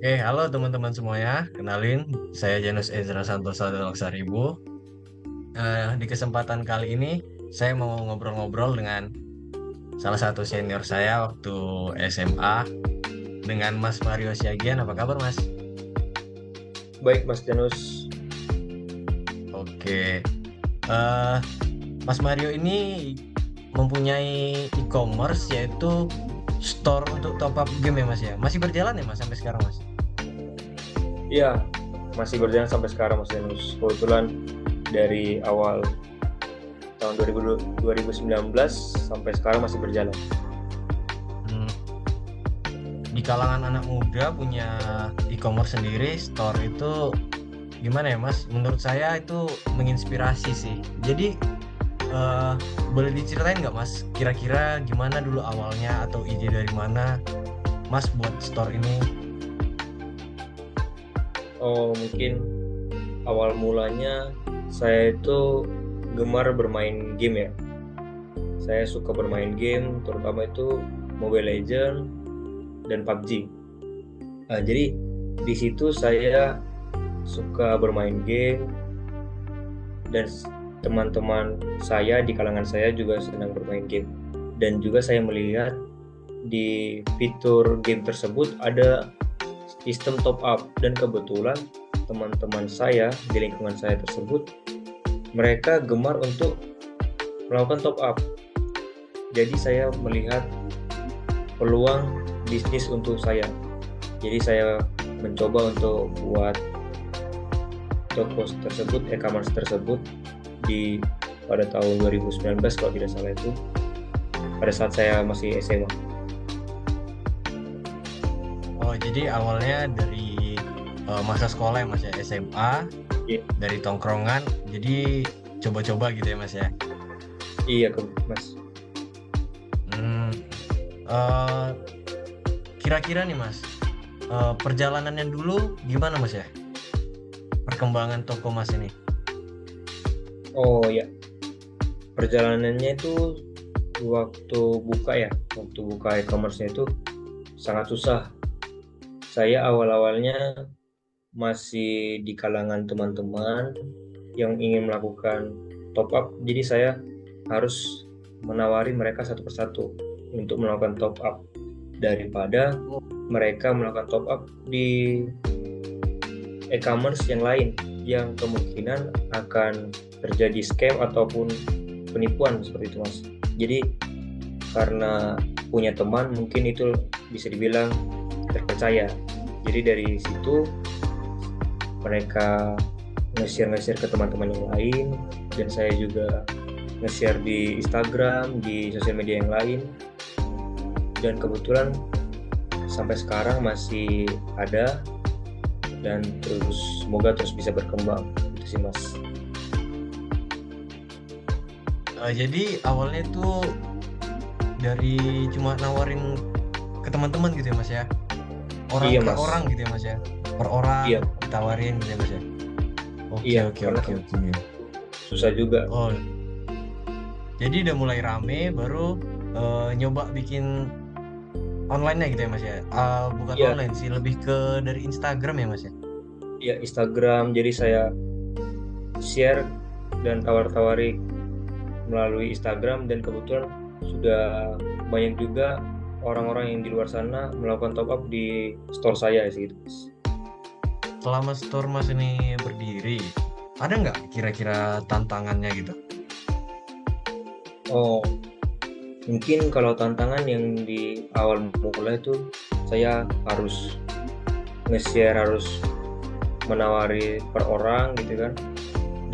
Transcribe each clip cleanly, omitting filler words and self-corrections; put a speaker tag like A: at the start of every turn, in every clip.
A: Halo teman-teman semuanya. Kenalin, saya Janus Ezra Santosa Saribu. Di kesempatan kali ini, saya mau ngobrol-ngobrol dengan salah satu senior saya waktu SMA, dengan Mas Mario Siagian. Apa kabar, Mas?
B: Baik, Mas Janus.
A: Oke. Eh, Mas Mario ini mempunyai e-commerce, yaitu store untuk top up game ya, Mas ya? Masih berjalan ya, Mas, sampai sekarang, Mas?
B: Iya, masih berjalan sampai sekarang, Mas Janus. Kebetulan dari awal tahun 2019 sampai sekarang masih berjalan.
A: Hmm, di kalangan anak muda punya e-commerce sendiri, store itu gimana ya Mas? Menurut saya itu menginspirasi sih. Jadi eh, boleh diceritain nggak Mas? Kira-kira gimana dulu awalnya atau ide dari mana Mas buat store ini?
B: Oh, mungkin awal mulanya saya itu gemar bermain game ya. Saya suka bermain game, terutama itu Mobile Legends dan PUBG. Jadi di situ saya suka bermain game dan teman-teman saya di kalangan saya juga sedang bermain game. Dan juga saya melihat di fitur game tersebut ada sistem top up, dan kebetulan teman-teman saya di lingkungan saya tersebut mereka gemar untuk melakukan top up. Jadi saya melihat peluang bisnis untuk saya. Jadi saya mencoba untuk buat toko tersebut, e-commerce tersebut di pada tahun 2019 kalau tidak salah, itu pada saat saya masih SMA.
A: Oh, jadi awalnya dari masa sekolah ya Mas ya, SMA,
B: Iya,
A: dari tongkrongan, jadi coba-coba gitu ya Mas ya.
B: iya Mas.
A: Hmm, eh, kira-kira nih Mas, perjalanannya dulu gimana Mas ya? Perkembangan toko Mas ini.
B: Oh ya, perjalanannya itu waktu buka e-commerce-nya itu sangat susah. Saya awal-awalnya masih di kalangan teman-teman yang ingin melakukan top up, jadi saya harus menawari mereka satu persatu untuk melakukan top up daripada mereka melakukan top up di e-commerce yang lain yang kemungkinan akan terjadi scam ataupun penipuan seperti itu, Mas. Jadi karena punya teman mungkin itu bisa dibilang terpercaya. Jadi dari situ mereka nge-share ke teman-teman yang lain, dan saya juga nge-share di Instagram, di sosial media yang lain, dan kebetulan sampai sekarang masih ada, dan semoga terus bisa berkembang. Itu sih, Mas.
A: Jadi awalnya tuh dari cuma nawarin ke teman-teman gitu ya Mas ya. Orang
B: Iya,
A: per
B: Mas.
A: orang gitu ya Mas ya. Per orang
B: Iya,
A: ditawarin gitu ya Mas ya. Oke
B: iya,
A: oke
B: karena
A: oke oke.
B: susah juga.
A: Oh, jadi udah mulai rame baru nyoba bikin online-nya gitu ya Mas ya. Bukan
B: Iya,
A: online sih, lebih ke dari Instagram ya Mas ya.
B: iya, Instagram. Jadi saya share dan tawar-tawari melalui Instagram, dan kebetulan sudah banyak juga orang-orang yang di luar sana melakukan top up di store saya sih gitu, Mas.
A: Selama store Mas ini berdiri, ada nggak kira-kira tantangannya gitu?
B: Oh, mungkin kalau tantangan yang di awal mulai itu saya harus nge-share, harus menawari per orang gitu kan.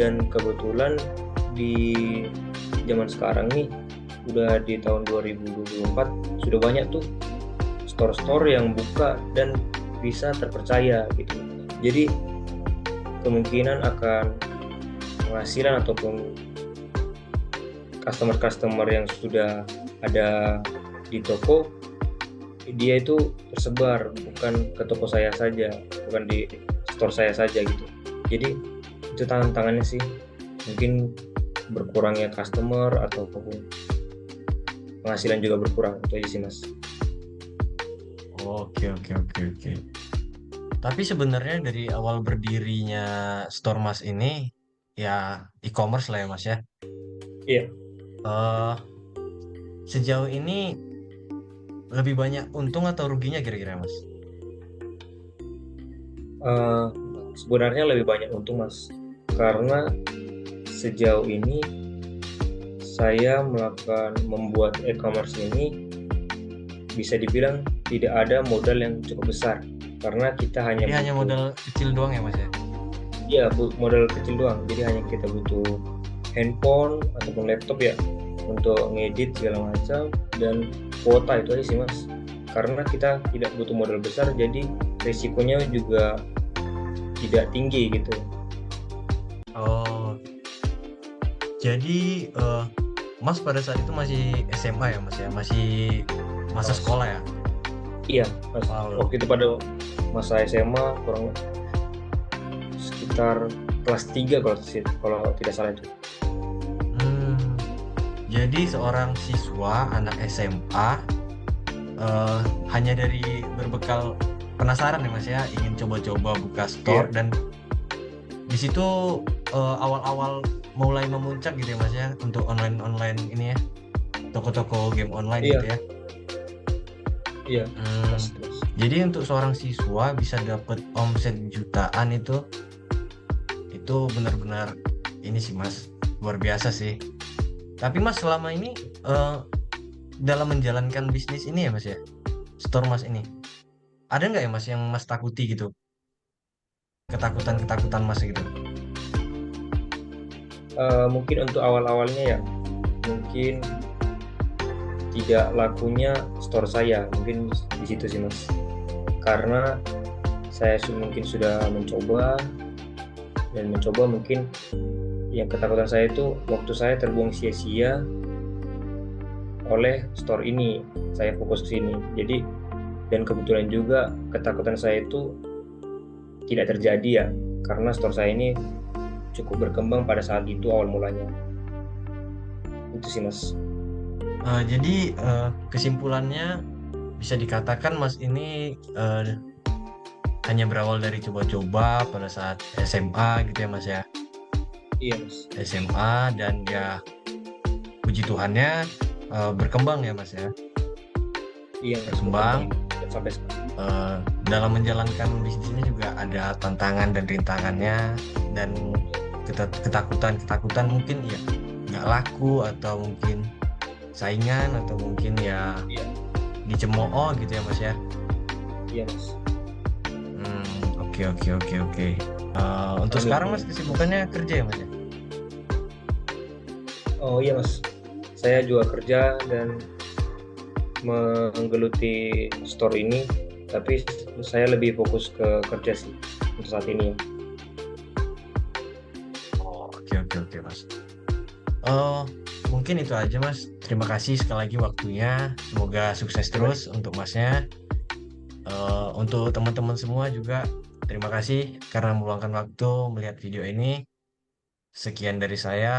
B: Dan kebetulan di zaman sekarang nih, udah di tahun 2024, sudah banyak tuh store-store yang buka dan bisa terpercaya gitu. Jadi kemungkinan akan penghasilan ataupun customer-customer yang sudah ada di toko, dia itu tersebar bukan ke toko saya saja, bukan di store saya saja gitu. Jadi itu tantangannya sih, mungkin berkurangnya customer ataupun penghasilan juga berkurang. Itu aja sih, Mas.
A: Oke oke oke oke. Tapi sebenarnya dari awal berdirinya store Mas ini ya e-commerce lah ya Mas ya.
B: Iya.
A: Eh Sejauh ini lebih banyak untung atau ruginya kira-kira Mas?
B: Eh, Sebenarnya lebih banyak untung Mas, karena sejauh ini saya membuat e-commerce ini bisa dibilang tidak ada modal yang cukup besar, karena kita hanya
A: Jadi hanya
B: butuh,
A: modal kecil doang ya Mas ya?
B: ya modal kecil doang, jadi hanya kita butuh handphone ataupun laptop ya untuk ngedit segala macam, dan kuota itu aja sih Mas, karena kita tidak butuh modal besar, jadi risikonya juga tidak tinggi gitu.
A: Oh, jadi Mas pada saat itu masih SMA ya Mas ya? Masih masa
B: Mas,
A: sekolah ya?
B: iya Mas,
A: Wow.
B: waktu itu pada masa SMA kurang sekitar kelas 3 kalau tidak salah itu.
A: Hmm, jadi seorang siswa anak SMA eh, hanya dari berbekal penasaran ya Mas ya, ingin coba-coba buka store
B: Iya,
A: dan di situ awal-awal mulai memuncak gitu ya Mas ya untuk online-online ini ya, toko-toko game online
B: iya,
A: gitu ya.
B: iya
A: Hmm,
B: Mas, terus.
A: jadi untuk seorang siswa bisa dapat omset jutaan itu benar-benar ini sih Mas, luar biasa sih. Tapi Mas selama ini eh, dalam menjalankan bisnis ini ya Mas ya, store Mas ini, ada nggak ya Mas yang Mas takuti gitu? Ketakutan-ketakutan Mas gitu.
B: Mungkin untuk awal-awalnya ya, mungkin tidak lakunya store saya, mungkin di situ sih Mas, karena saya mungkin sudah mencoba dan mencoba, mungkin yang ketakutan saya itu waktu saya terbuang sia-sia oleh store ini, saya fokus ke sini, jadi, dan kebetulan juga ketakutan saya itu tidak terjadi ya, karena store saya ini cukup berkembang pada saat itu awal mulanya. Itu sih Mas.
A: Jadi kesimpulannya bisa dikatakan Mas ini hanya berawal dari coba-coba pada saat SMA gitu ya Mas ya.
B: Iya Mas.
A: SMA dan ya puji Tuhannya berkembang ya Mas ya.
B: Iya Mas, berkembang
A: Berkembang
B: sampai sekarang.
A: dalam menjalankan bisnisnya juga ada tantangan dan rintangannya dan ketakutan-ketakutan mungkin ya nggak laku atau mungkin saingan atau mungkin ya
B: Iya,
A: dicemooh gitu ya Mas ya.
B: iya Mas.
A: Oke oke oke oke. Untuk
B: Amin,
A: sekarang Mas
B: amin.
A: kesibukannya kerja ya Mas ya?
B: Oh iya Mas, saya juga kerja dan menggeluti store ini, tapi saya lebih fokus ke kerja sih untuk saat ini ya.
A: Oh, oke oke oke Mas. Oh, mungkin itu aja Mas. Terima kasih sekali lagi waktunya. Semoga sukses terus untuk Masnya. Untuk teman-teman semua juga terima kasih karena meluangkan waktu melihat video ini. Sekian dari saya.